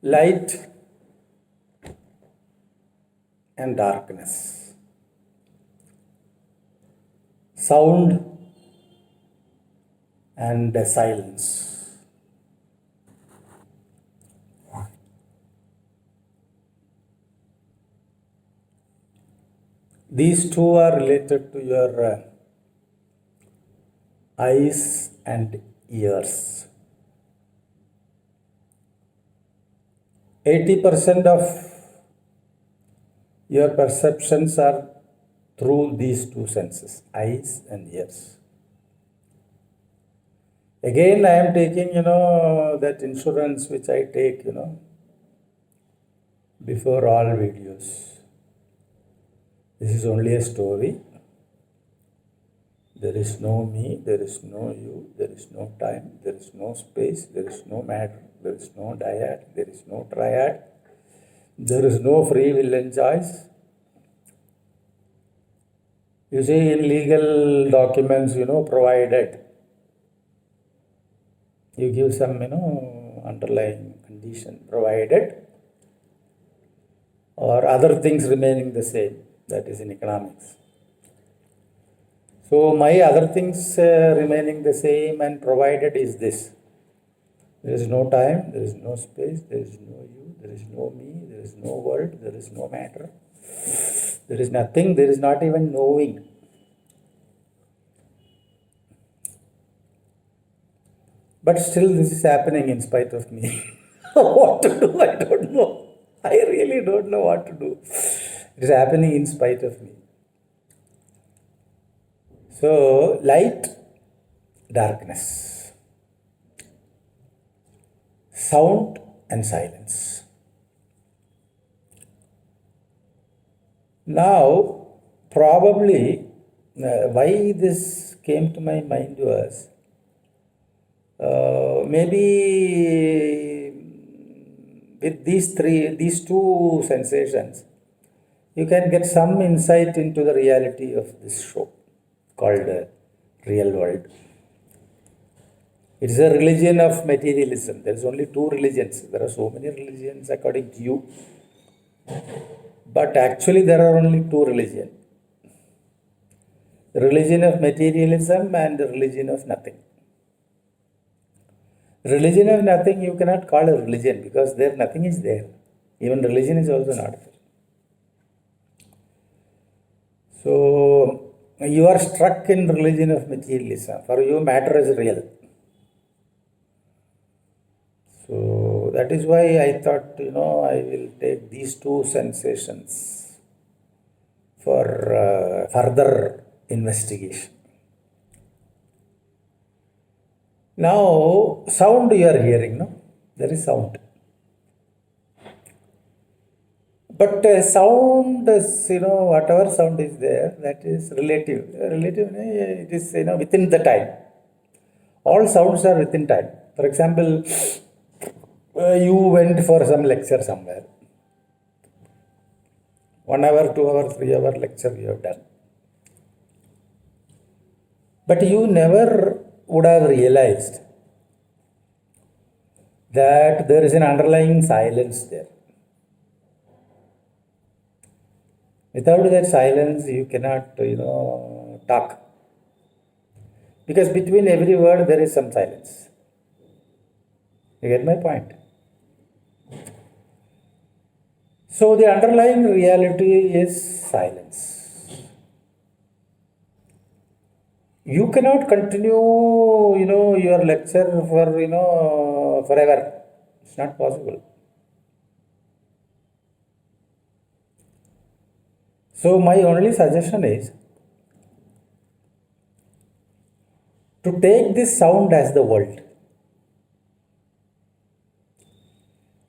light and darkness, sound and silence. These two are related to your eyes and ears. 80% of your perceptions are through these two senses, eyes and ears. Again, I am taking, that insurance which I take, before all videos. This is only a story. There is no me, there is no you, there is no time, there is no space, there is no matter, there is no dyad, there is no triad, there is no free will and choice. You see, in legal documents, provided, you give some, underlying condition, provided, or other things remaining the same. That is in economics. So my other things remaining the same and provided is this. There is no time, there is no space, there is no you, there is no me, there is no world, there is no matter. There is nothing, there is not even knowing. But still this is happening in spite of me. What to do, I don't know. I really don't know what to do. It is happening in spite of me. So, light, darkness, sound and silence. Now, probably why this came to my mind was, maybe with these two sensations, you can get some insight into the reality of this show called Real World. It is a religion of materialism. There is only two religions. There are so many religions according to you. But actually there are only two religions. The religion of materialism and the religion of nothing. Religion of nothing you cannot call a religion because there nothing is there. Even religion is also not there. So you are struck in religion of materialism. For you matter is real. So that is why I thought, I will take these two sensations for further investigation. Now, sound you are hearing, no? There is sound. But sound is, whatever sound is there, that is relative. Relative, it is, within the time. All sounds are within time. For example, you went for some lecture somewhere. 1 hour, 2 hour, 3 hour lecture you have done. But you never would have realized that there is an underlying silence there. Without that silence, you cannot, talk. Because between every word, there is some silence. You get my point? So the underlying reality is silence. You cannot continue, your lecture for, forever. It's not possible. So my only suggestion is to take this sound as the world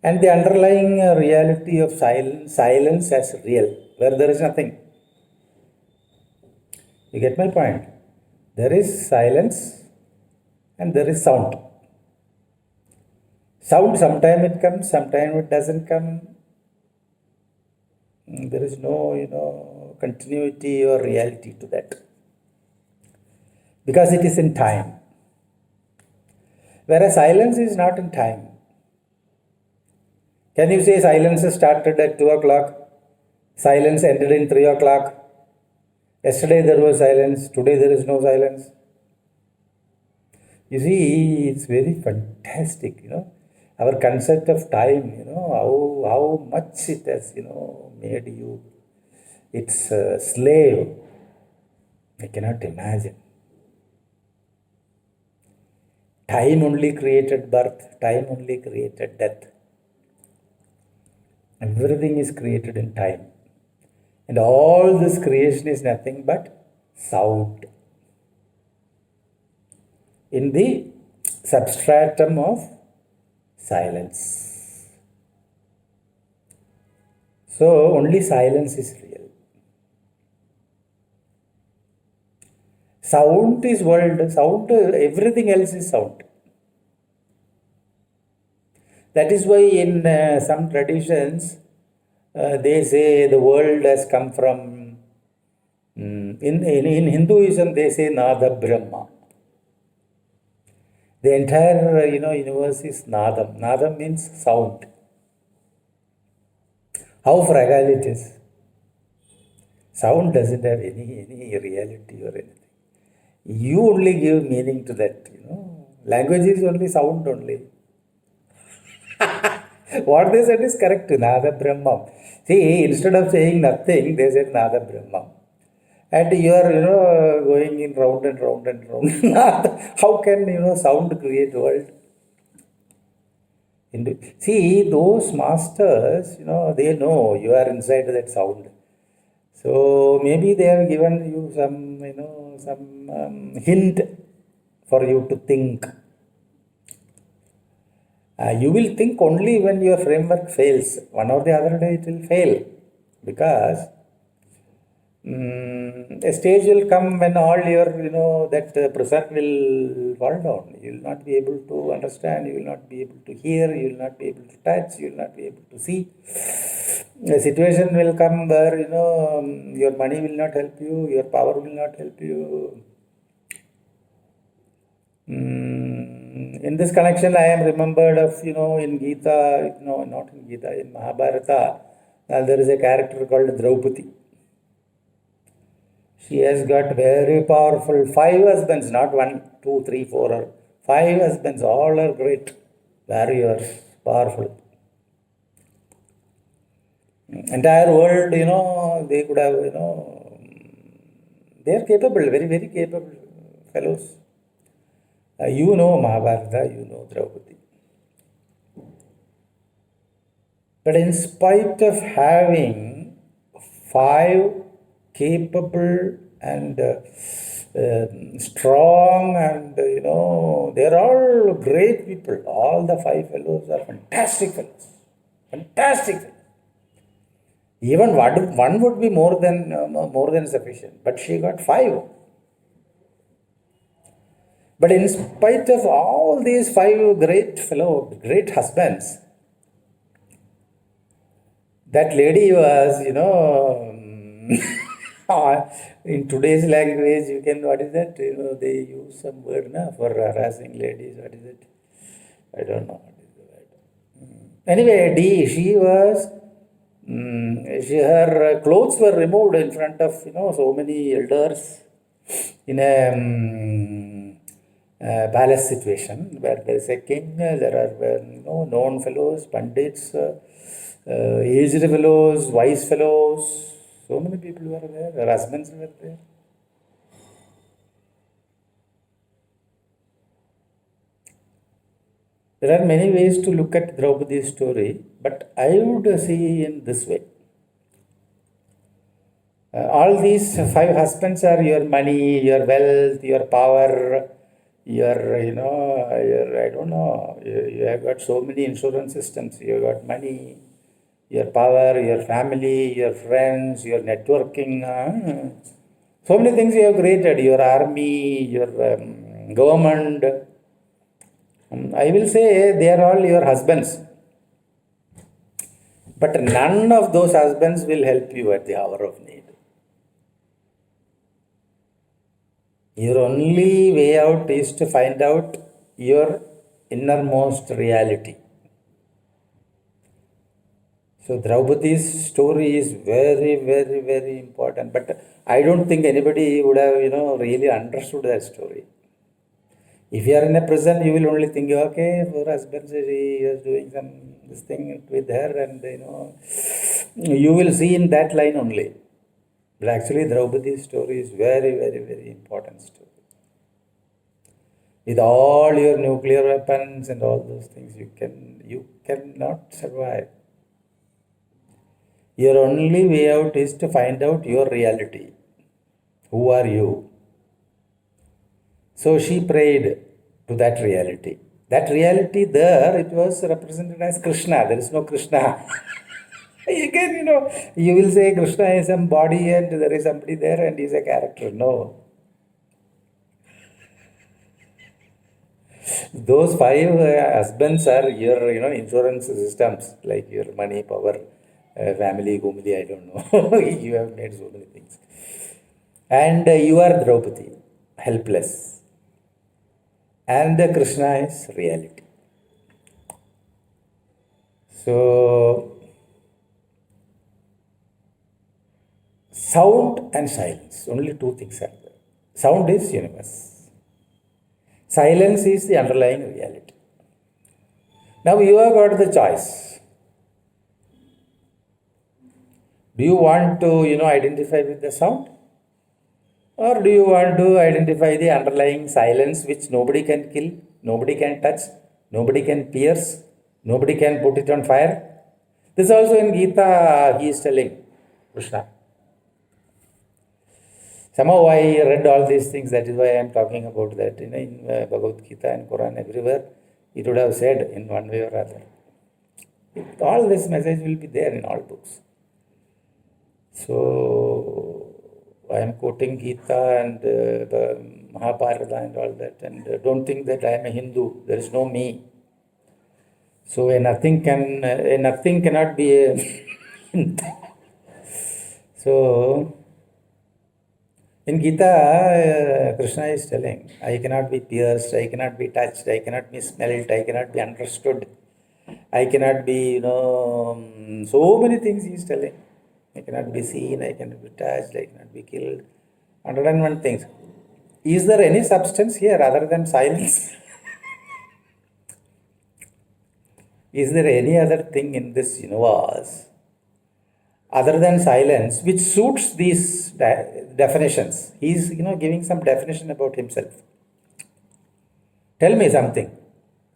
and the underlying reality of silence as real, where there is nothing. You get my point? There is silence and there is sound. Sound, sometime it comes, sometime it doesn't come. There is no, continuity or reality to that. Because it is in time. Whereas silence is not in time. Can you say silence started at 2 o'clock? Silence ended in 3 o'clock. Yesterday there was silence, today there is no silence. You see, it's very fantastic, our concept of time, how much it has, made you its slave. I cannot imagine. Time only created birth, time only created death. Everything is created in time. And all this creation is nothing but sound. In the substratum of silence. So only silence is real. Sound is world. Sound, everything else is sound. That is why in some traditions, they say the world has come from, in Hinduism, they say Nada Brahma. The entire, universe is Nadam. Nadam means sound. How fragile it is. Sound doesn't have any reality or anything. You only give meaning to that, Language is only sound only. What they said is correct, Nada Brahma. See, instead of saying nothing, they said Nada Brahma. And you are, going in round and round and round. How can, sound create world? See, those masters, they know you are inside that sound. So maybe they have given you some hint for you to think. You will think only when your framework fails. One or the other day it will fail. Because a stage will come when all your, that pressure will fall down. You will not be able to understand, you will not be able to hear, you will not be able to touch, you will not be able to see. A situation will come where, your money will not help you, your power will not help you. In this connection, I am remembered of, in Gita, no, not in Gita, in Mahabharata, there is a character called Draupadi. She has got very powerful 5 husbands, not 1, 2, 3, 4, or 5 husbands. All are great warriors, powerful. Entire world, they could have, they are capable, very, very capable fellows. You know Mahabharata, you know Draupadi. But in spite of having 5 capable and strong and, they're all great people. All the 5 fellows are fantastic fellows. Fantastic fellows. Even one would be more than sufficient. But she got 5. But in spite of all these 5 great husbands, that lady was, in today's language, you can, what is that? They use some word for harassing ladies. What is it? I don't know what is the word. Anyway, she was, her clothes were removed in front of, so many elders in a palace situation where there is a king, there are, known fellows, pandits, aged fellows, wise fellows. So many people were there, their husbands were there. There are many ways to look at Draupadi's story, but I would see in this way. All these 5 husbands are your money, your wealth, your power, your, I don't know, you have got so many insurance systems, you have got money, your power, your family, your friends, your networking, so many things you have created, your army, your government. I will say they are all your husbands. But none of those husbands will help you at the hour of need. Your only way out is to find out your innermost reality. So Draupadi's story is very, very, very important. But I don't think anybody would have, really understood that story. If you are in a prison, you will only think, okay, for husband, he is doing some this thing with her, and you will see in that line only. But actually, Draupadi's story is very, very, very important story. With all your nuclear weapons and all those things, you cannot survive. Your only way out is to find out your reality. Who are you? So she prayed to that reality. That reality there, it was represented as Krishna. There is no Krishna. Again, you will say Krishna is some body and there is somebody there and he is a character. No. Those five husbands are your, insurance systems, like your money, power, family, Gumili, I don't know. You have made so many things. And you are Draupadi, helpless. And Krishna is reality. So, sound and silence, only two things are there. Sound is universe. Silence is the underlying reality. Now you have got the choice. Do you want to, identify with the sound? Or do you want to identify the underlying silence which nobody can kill, nobody can touch, nobody can pierce, nobody can put it on fire? This also in Gita he is telling, Krishna. Somehow I read all these things, that is why I am talking about that. In Bhagavad Gita and Quran, everywhere, it would have said in one way or other. All this message will be there in all books. So, I am quoting Gita and the Mahabharata and all that, and don't think that I am a Hindu. There is no me. So a nothing cannot be a Hindu. So in Gita, Krishna is telling, I cannot be pierced, I cannot be touched, I cannot be smelled, I cannot be understood, I cannot be, so many things he is telling. I cannot be seen, I cannot be touched, I cannot be killed. 101 things. Is there any substance here other than silence? Is there any other thing in this universe other than silence which suits these definitions? He is, giving some definition about himself. Tell me something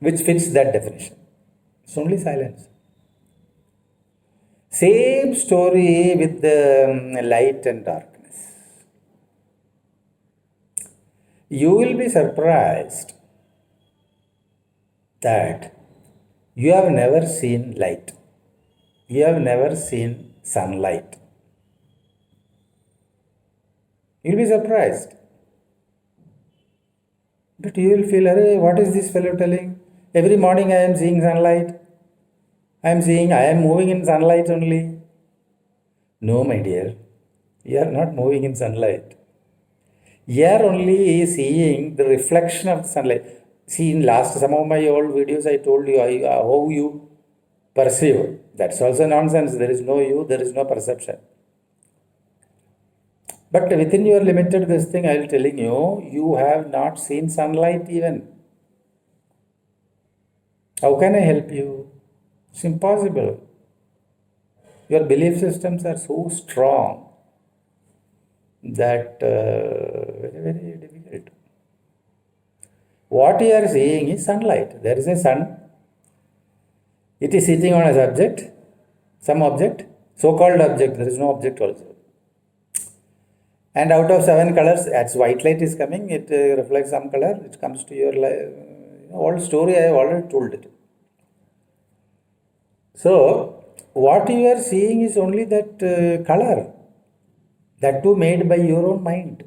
which fits that definition. It's only silence. Same story with the light and darkness. You will be surprised that you have never seen light. You have never seen sunlight. You'll be surprised. But you will feel, what is this fellow telling? Every morning I am seeing sunlight. I am moving in sunlight only. No, my dear, you are not moving in sunlight. You are only seeing the reflection of the sunlight. See, in some of my old videos, I told you how you perceive. That's also nonsense. There is no you, there is no perception. But within your limited this thing, I am telling you, you have not seen sunlight even. How can I help you? It's impossible. Your belief systems are so strong that very, very difficult. What you are seeing is sunlight. There is a sun. It is sitting on a subject, some object, so-called object. There is no object also. And out of 7 colors, as white light is coming, it reflects some color. It comes to your life. All story I have already told it. So, what you are seeing is only that color, that too made by your own mind.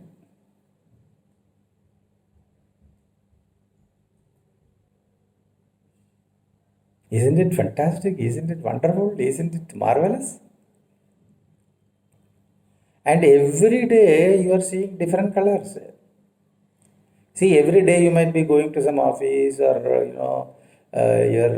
Isn't it fantastic? Isn't it wonderful? Isn't it marvelous? And every day you are seeing different colors. See, every day you might be going to some office or, your